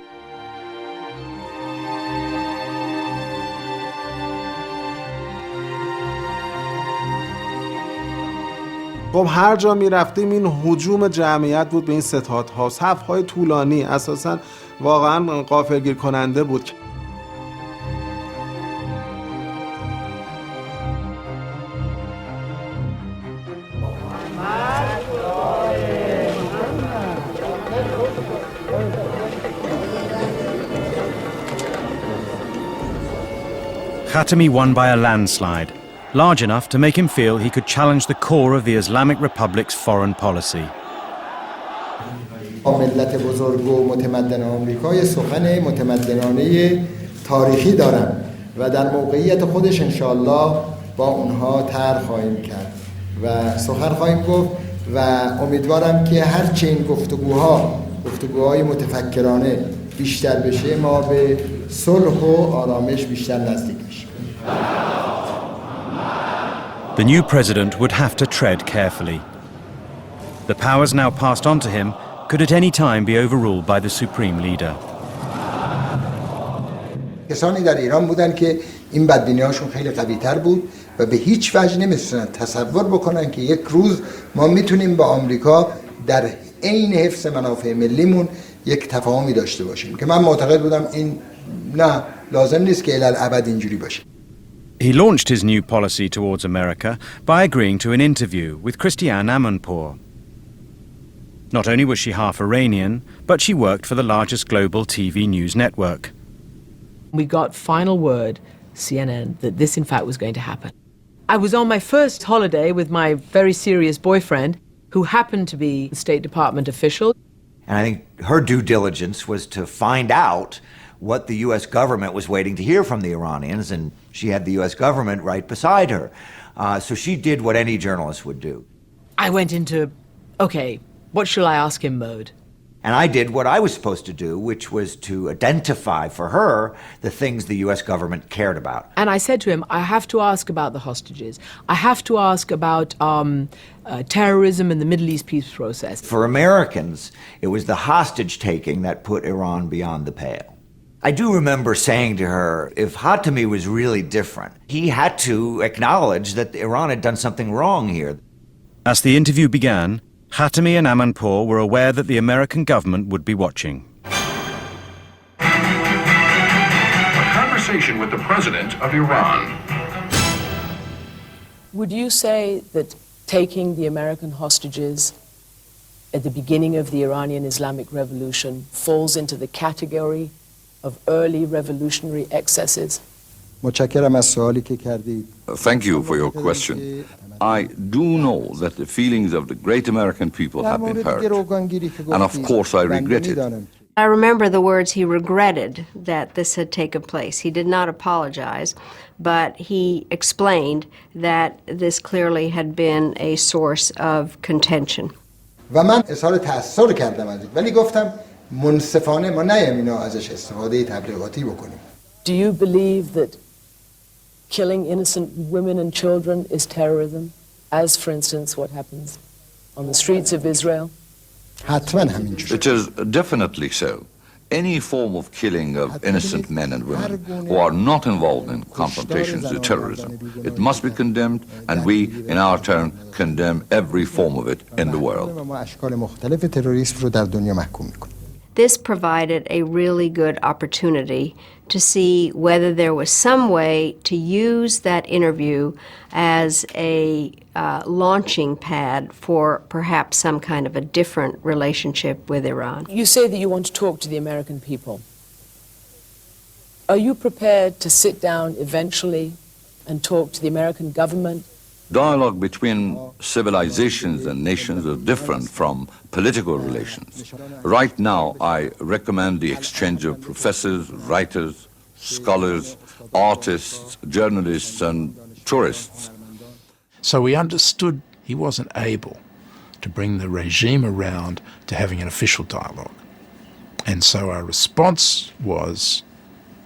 خب هر جا می رفتیم این هجوم جمعیت بود به این ستادها، صفهای طولانی، اساسا واقعا غافلگیر کننده بود. Khatami won by a landslide, large enough to make him feel he could challenge the core of the Islamic Republic's foreign policy. ملت بزرگ و متمدن آمریکای سخن متمدنانه تاریخی دارم و در موقعیت خودش انشاءالله با اونها طرح خواهیم کرد و سخن خواهیم گفت و امیدوارم که هرچه این گفتگوهای متفکرانه بیشتر بشه ما به صلح و آرامش بیشتر نزدیک میشیم. The new president would have to tread carefully. The powers now passed on to him could at any time be overruled by the supreme leader. کسانی در ایران بودن که این بدبینی‌هاشون خیلی قوی‌تر بود و به هیچ وجه نمی‌تونن تصور بکنن که یک روز ما میتونیم با آمریکا در عین حفظ منافع ملیمون یک تفاهمی داشته باشیم که من معتقد بودم این نه لازم نیست که الالعبد اینجوری باشه. He launched his new policy towards America by agreeing to an interview with Christiane Amanpour. Not only was she half Iranian, but she worked for the largest global TV news network. We got final word, CNN, that this in fact was going to happen. I was on my first holiday with my very serious boyfriend, who happened to be a State Department official. And I think her due diligence was to find out what the U.S. government was waiting to hear from the Iranians, and she had the U.S. government right beside her. So she did what any journalist would do. I went into, okay, what shall I ask him mode? And I did what I was supposed to do, which was to identify for her the things the U.S. government cared about. And I said to him, I have to ask about the hostages. I have to ask about terrorism and the Middle East peace process. For Americans, it was the hostage-taking that put Iran beyond the pale. I do remember saying to her, if Khatami was really different, he had to acknowledge that Iran had done something wrong here. As the interview began, Khatami and Amanpour were aware that the American government would be watching. A conversation with the president of Iran. Would you say that taking the American hostages at the beginning of the Iranian Islamic Revolution falls into the category of early revolutionary excesses? متشکرم از سوالی که کردید. Thank you for your question. I do know that the feelings of the great American people have been hurt. And of course I regret it. I remember the words he regretted that this had taken place. He did not apologize, but he explained that this clearly had been a source of contention. و من اظهار تأثیر کردم از این، ولی گفتم منصفانه ما نیم اینا ازش استفاده تبلیغاتی بکنیم. Do you believe that killing innocent women and children is terrorism, as for instance what happens on the streets of Israel? It is definitely so. Any form of killing of innocent men and women who are not involved in confrontations with terrorism, it must be condemned, and we, in our turn, condemn every form of it in the world. This provided a really good opportunity to see whether there was some way to use that interview as a launching pad for perhaps some kind of a different relationship with Iran. You say that you want to talk to the American people. Are you prepared to sit down eventually and talk to the American government? Dialogue between civilizations and nations is different from political relations. Right now, I recommend the exchange of professors, writers, scholars, artists, journalists, and tourists. So we understood he wasn't able to bring the regime around to having an official dialogue. And so our response was,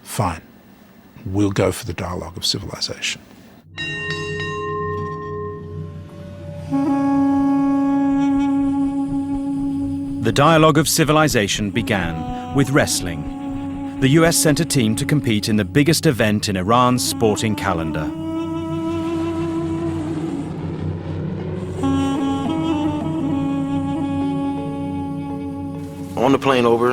fine, we'll go for the dialogue of civilization. The dialogue of civilization began with wrestling. The US sent a team to compete in the biggest event in Iran's sporting calendar. On the plane over,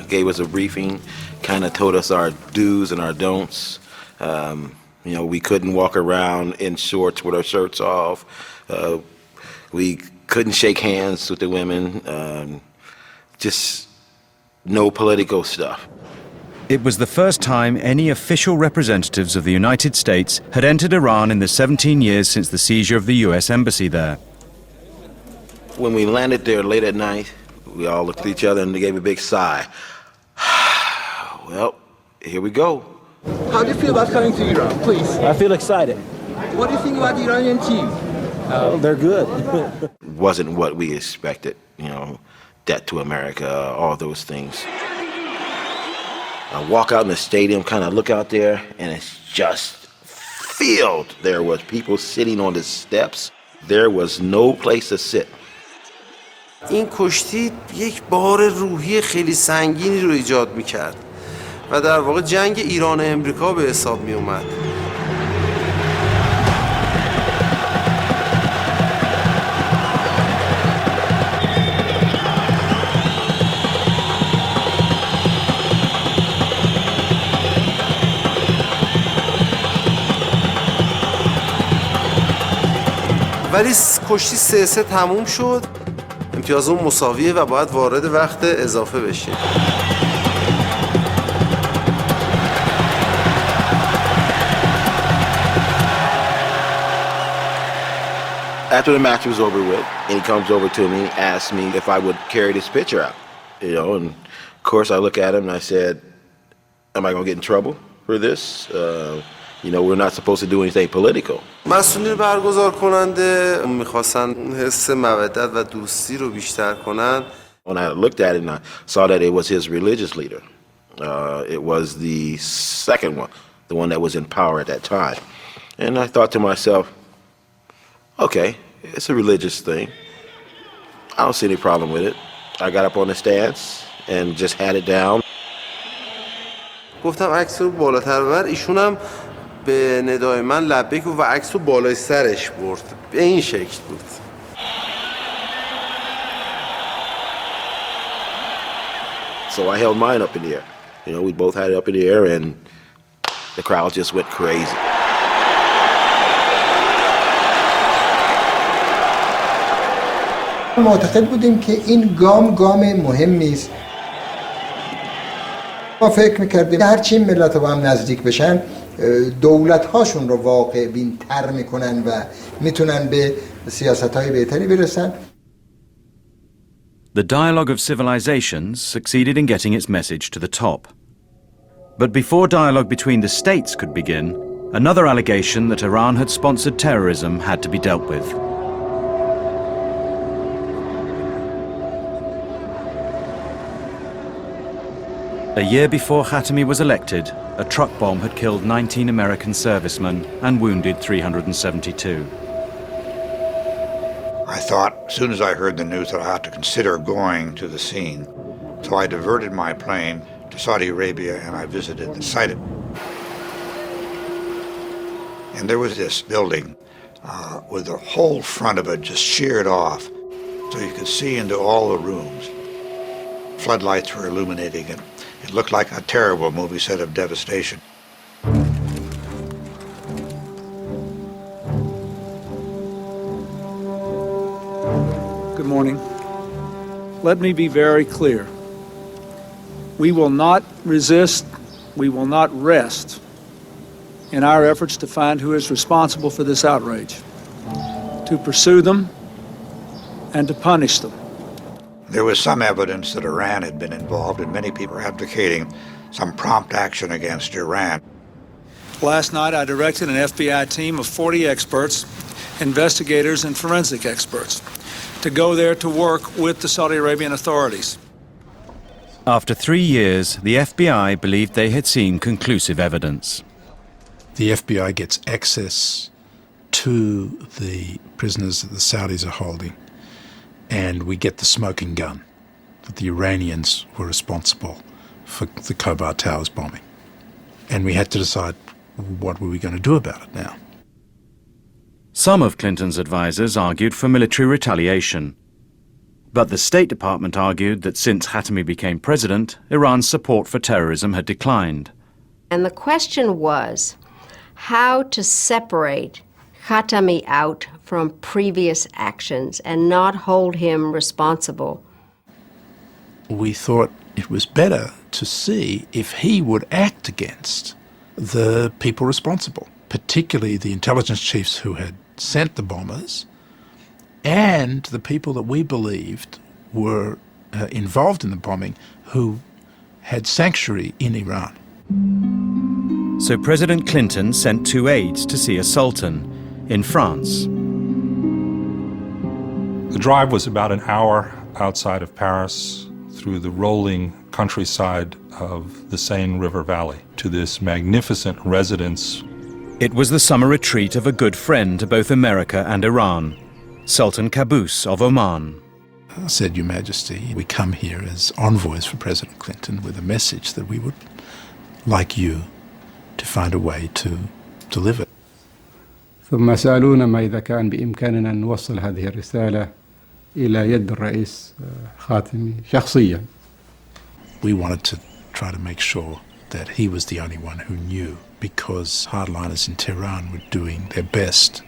gave us a briefing, kind of told us our do's and our don'ts. You know, we couldn't walk around in shorts with our shirts off. We couldn't shake hands with the women. Just no political stuff. It was the first time any official representatives of the United States had entered Iran in the 17 years since the seizure of the US embassy there. When we landed there late at night, we all looked at each other and gave a big sigh. Well, here we go. How do you feel about coming to Iran, please? I feel excited. What do you think about the Iranian team? They're good. Wasn't what we expected, you know, debt to America, all those things. I walk out in the stadium, kind of look out there, and it's just filled. There was people sitting on the steps. There was no place to sit. این کشتی یک بار روحی خیلی سنگینی رو ایجاد میکرد و در واقع جنگ ایران و امریکا به حساب می اومد. ولی کشتی 3-3 تموم شد. امتیاز اون مساویه و باید وارد وقت اضافه بشیم. After the match was over with, and he comes over to me, asked me if I would carry this picture out. You know, and of course I look at him and I said, am I going to get in trouble for this? You know, we're not supposed to do anything political. مسئولین برگزار کننده میخواستن حس مودت و دوستی رو بیشتر کنن. When I looked at it and I saw that it was his religious leader, it was the second one, the one that was in power at that time. And I thought to myself, okay, it's a religious thing. I don't see any problem with it. I got up on the stance and just had it down. گفتم عکس رو بالاتر ببر. ایشون هم به ندای من لبیک و عکس رو بالای سرش برد. به این شکل بود. So I held mine up in the air. You know, we both had it up in the air and the crowd just went crazy. معتقد بودیم که این گام مهمی است. ما فکر میکردیم هرچی ملت با هم نزدیک بشن دولت‌هاشون رو واقع بین تر میکنن و میتونن به سیاست‌های بهتری برسن. The dialogue of civilizations succeeded in getting its message to the top. But before dialogue between the states could begin, another allegation that Iran had sponsored terrorism had to be dealt with. A year before Khatami was elected, a truck bomb had killed 19 American servicemen and wounded 372. I thought, as soon as I heard the news, that I had to consider going to the scene. So I diverted my plane to Saudi Arabia and I visited the site. And there was this building with the whole front of it just sheared off, so you could see into all the rooms. Floodlights were illuminating it. It looked like a terrible movie set of devastation. Good morning. Let me be very clear. We will not resist, we will not rest in our efforts to find who is responsible for this outrage, to pursue them and to punish them. There was some evidence that Iran had been involved, and many people were advocating some prompt action against Iran. Last night, I directed an FBI team of 40 experts, investigators, and forensic experts to go there to work with the Saudi Arabian authorities. After 3 years, the FBI believed they had seen conclusive evidence. The FBI gets access to the prisoners that the Saudis are holding, and we get the smoking gun that the Iranians were responsible for the Khobar Towers bombing. And we had to decide, what were we going to do about it now? Some of Clinton's advisers argued for military retaliation. But the State Department argued that since Khatami became president, Iran's support for terrorism had declined. And the question was how to separate Khatami out from previous actions and not hold him responsible. We thought it was better to see if he would act against the people responsible, particularly the intelligence chiefs who had sent the bombers and the people that we believed were involved in the bombing who had sanctuary in Iran. So President Clinton sent 2 aides to see a sultan in France. The drive was about an hour outside of Paris through the rolling countryside of the Seine River Valley to this magnificent residence. It was the summer retreat of a good friend to both America and Iran, Sultan Qaboos of Oman. I said, Your Majesty, we come here as envoys for President Clinton with a message that we would like you to find a way to deliver. ثم سألونا ما إذا كان بإمكاننا أن نوصل هذه الرسالة إلى يد الرئيس خاتمي شخصيا. We wanted to try to make sure that he was the only one who knew, because hardliners in Tehran were doing their best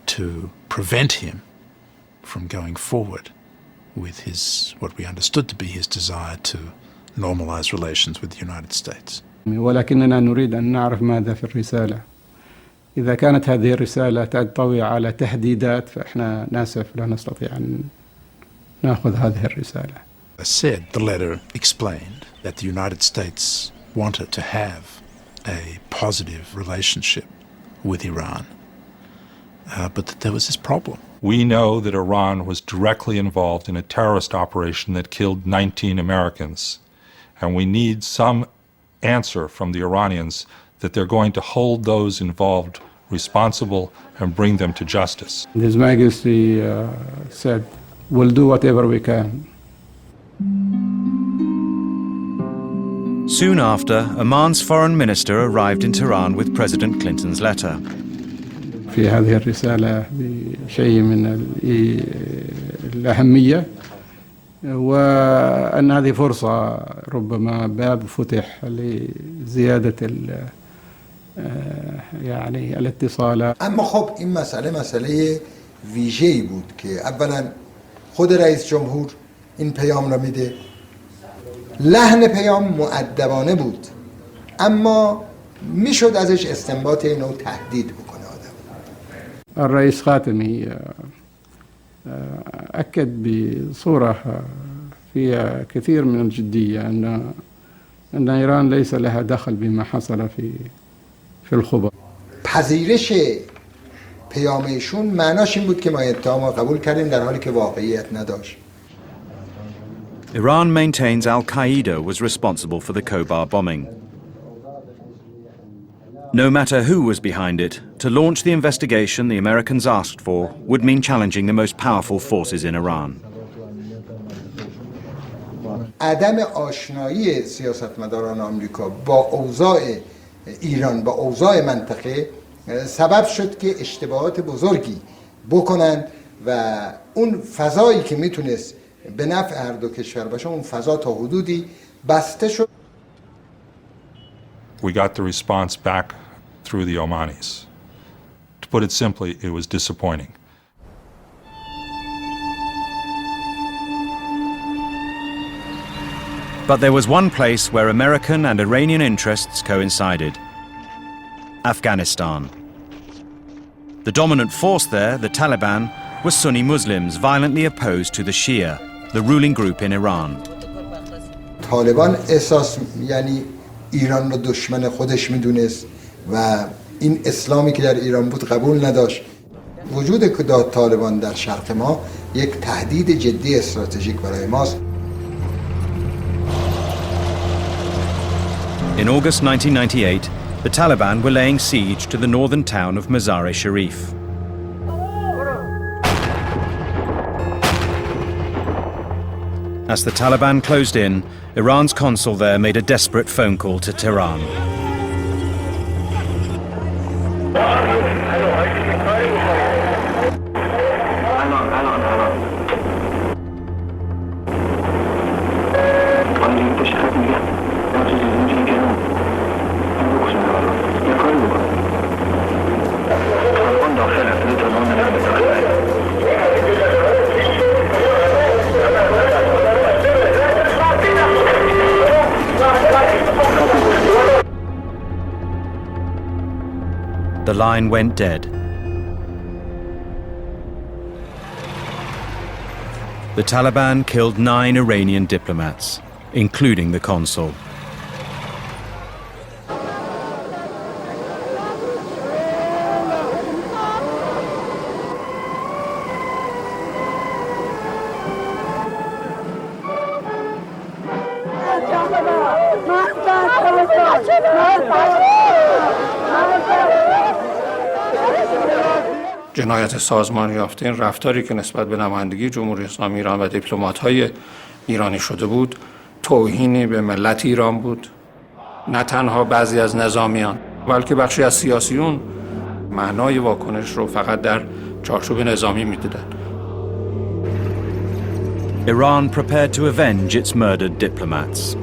to prevent him from going forward with his, what we understood to be his desire to normalize relations with the United States. ولكننا نريد أن نعرف ماذا في الرسالة. إذا كانت هذه الرسالة تنطوي على تهديدات فإحنا ناسف لا نستطيع أن نأخذ هذه الرسالة. I said the letter explained that the United States wanted to have a positive relationship with Iran, but that there was this problem. We know that Iran was directly involved in a terrorist operation that killed 19 Americans, and we need some answer from the Iranians that they're going to hold those involved responsible and bring them to justice. His Majesty said, we'll do whatever we can. Soon after, Oman's foreign minister arrived in Tehran with President Clinton's letter. في هذه الرسالة بشيء من الأهمية وأن هذه فرصة ربما باب فتح لزيادة يعني الاتصالات. اما خب این مسئله ویژه‌ای بود که اولا خود رئیس جمهور این پیام را میده. لحن پیام مؤدبانه بود اما میشد ازش استنباط اینو تهدید بکنه آدم. الرئيس خاتمي أكد بصورة فيها كثير من الجدية أن إيران ليس لها دخل بما حصل في الخبر. پذیرش پیام ایشون معناش این بود که ما اتهام رو قبول کردیم در حالی که واقعیت نداشت. Iran maintains Al-Qaeda was responsible for the Khobar bombing. No matter who was behind it, to launch the investigation the Americans asked for would mean challenging the most powerful forces in Iran. عدم آشنایی سیاستمداران آمریکا با اوضاع ایران با اوضاع منطقه سبب شد که اشتباهات بزرگی بکنند و اون فضایی که میتونست به نفع هر دو کشور باشه اون فضا تا حدودی بسته شد. We got the response back through the Omanis. To put it simply, it was disappointing. But there was one place where American and Iranian interests coincided: Afghanistan. The dominant force there, the Taliban, was Sunni Muslims violently opposed to the Shia, the ruling group in Iran. طالبان احساس یعنی ایران رو دشمن خودش میدونست و این اسلامی که در ایران بود قبول نداشت. وجود طالبان در شرق ما یک تهدید جدی استراتژیک برای ماست. In August 1998, the Taliban were laying siege to the northern town of Mazar-e-Sharif. As the Taliban closed in, Iran's consul there made a desperate phone call to Tehran. The line went dead. The Taliban killed 9 Iranian diplomats, including the consul. جنایت سازمان یافته این رفتاری که نسبت به نمایندگی جمهوری اسلامی ایران و دیپلمات‌های ایرانی شده بود توهینی به ملت ایران بود. نه تنها بعضی از نظامیان بلکه بخشی از سیاسیون معنای واکنش رو فقط در چارچوب نظامی می‌دیدند. Iran prepared to avenge its murdered diplomats.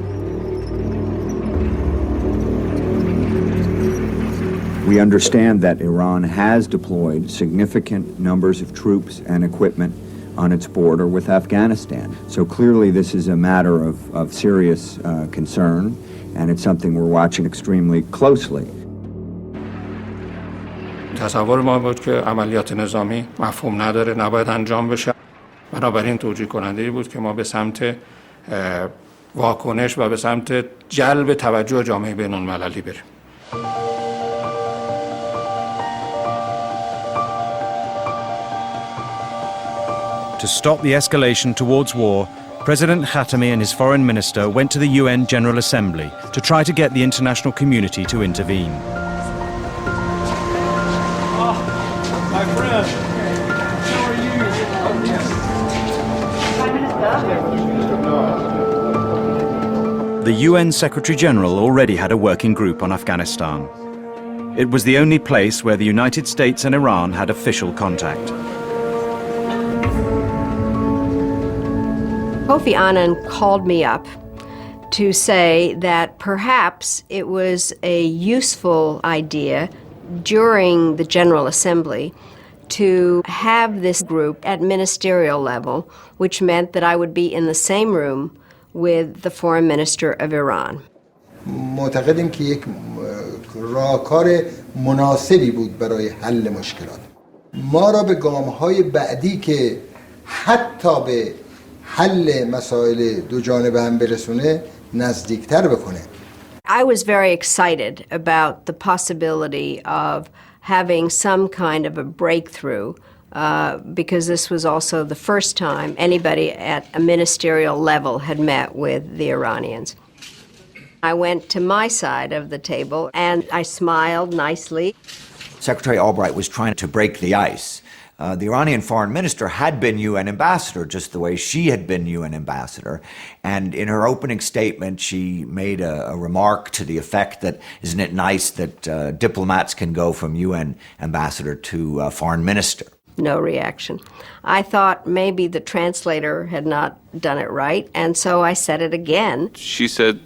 We understand that Iran has deployed significant numbers of troops and equipment on its border with Afghanistan. So clearly this is a matter of serious concern, and it's something we're watching extremely closely. تصور ما بود که عملیات نظامی مفهوم نداره، نباید انجام بشه. بنابراین توجیه کننده بود که ما به سمت واکنش و به سمت جلب توجه جامعه بین‌المللی بریم. To stop the escalation towards war, President Khatami and his foreign minister went to the UN General Assembly to try to get the international community to intervene. My friend, how are you? The UN Secretary General already had a working group on Afghanistan. It was the only place where the United States and Iran had official contact. Kofi Annan called me up to say that perhaps it was a useful idea during the General Assembly to have this group at ministerial level, which meant that I would be in the same room with the Foreign Minister of Iran. معتقدیم که یک راهکار مناسبی بود برای حل مشکلات. ما را به گام‌های بعدی که حتی به حل مسائل دو جانبه هم برسونه نزدیکتر بکنه. I was very excited about the possibility of having some kind of a breakthrough because this was also the first time anybody at a ministerial level had met with the Iranians. I went to my side of the table and I smiled nicely. Secretary Albright was trying to break the ice. The Iranian foreign minister had been UN ambassador just the way she had been UN ambassador. And in her opening statement, she made a remark to the effect that, isn't it nice that diplomats can go from UN ambassador to foreign minister? No reaction. I thought maybe the translator had not done it right, and so I said it again. She said,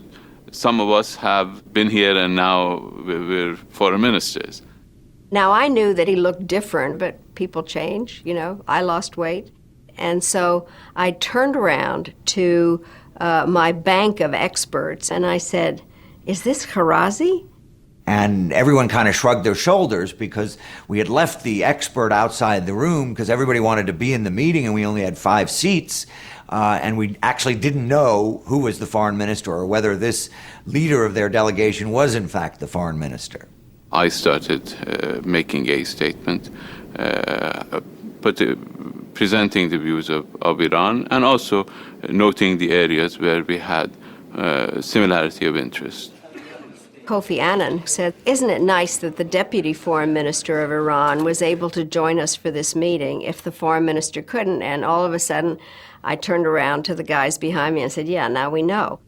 some of us have been here and now we're foreign ministers. Now, I knew that he looked different, but people change, you know. I lost weight. And so I turned around to my bank of experts and I said, is this Kharazi? And everyone kind of shrugged their shoulders because we had left the expert outside the room because everybody wanted to be in the meeting and we only had 5 seats. And we actually didn't know who was the foreign minister or whether this leader of their delegation was in fact the foreign minister. I started making a statement, presenting the views of Iran and also noting the areas where we had similarity of interest. Kofi Annan said, isn't it nice that the deputy foreign minister of Iran was able to join us for this meeting if the foreign minister couldn't? And all of a sudden, I turned around to the guys behind me and said, yeah, now we know.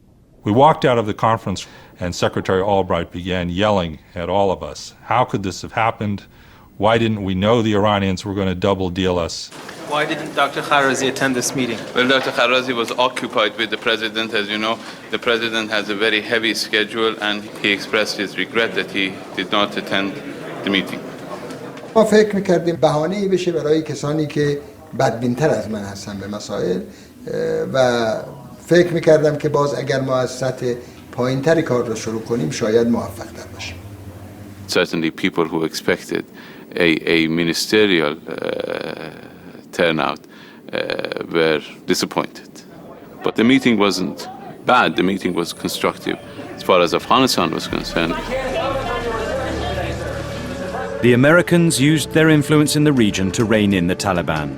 We walked out of the conference and Secretary Albright began yelling at all of us. How could this have happened? Why didn't we know the Iranians were going to double deal us? Why didn't Dr. Kharazi attend this meeting? Well, Dr. Kharazi was occupied with the president. As you know, the president has a very heavy schedule and he expressed his regret that he did not attend the meeting. ما فکر می‌کردیم بهانه‌ای بشه برای کسانی که بدبین‌تر از من هستن به مسائل و فکر می‌کردم که باز اگر ما از سطح پایین‌تری کار را شروع کنیم شاید موفق‌تر باشیم. Certainly people who expected a ministerial turnout were disappointed. But the meeting wasn't bad, the meeting was constructive as far as Afghanistan was concerned. The Americans used their influence in the region to rein in the Taliban.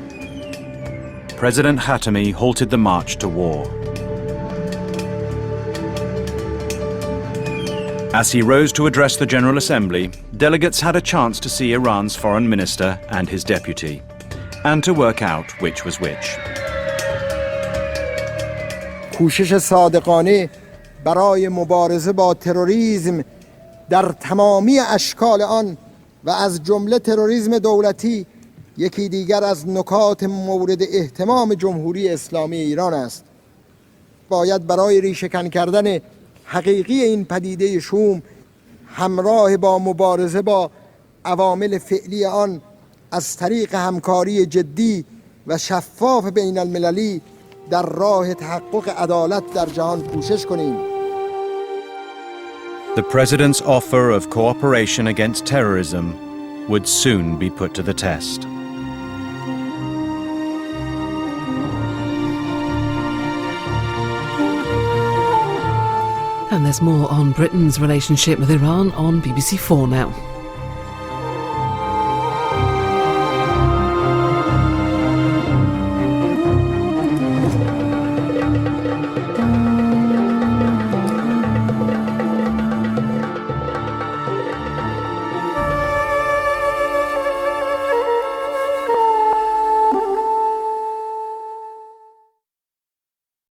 President Khatami halted the march to war. As he rose to address the General Assembly, delegates had a chance to see Iran's foreign minister and his deputy, and to work out which was which. کوشش صادقانه برای مبارزه با تروریسم در تمامی اشکال آن و از جمله تروریسم دولتی یکی دیگر از نکات مورد اهتمام جمهوری اسلامی ایران است. باید برای ریشه‌کن کردن حقیقی این پدیده شوم همراه با مبارزه با عوامل فعلی آن از طریق همکاری جدی و شفاف بین المللی در راه تحقق عدالت در جهان کوشش کنیم. The President's offer of cooperation against terrorism would soon be put to the test. And there's more on Britain's relationship with Iran on BBC4 now.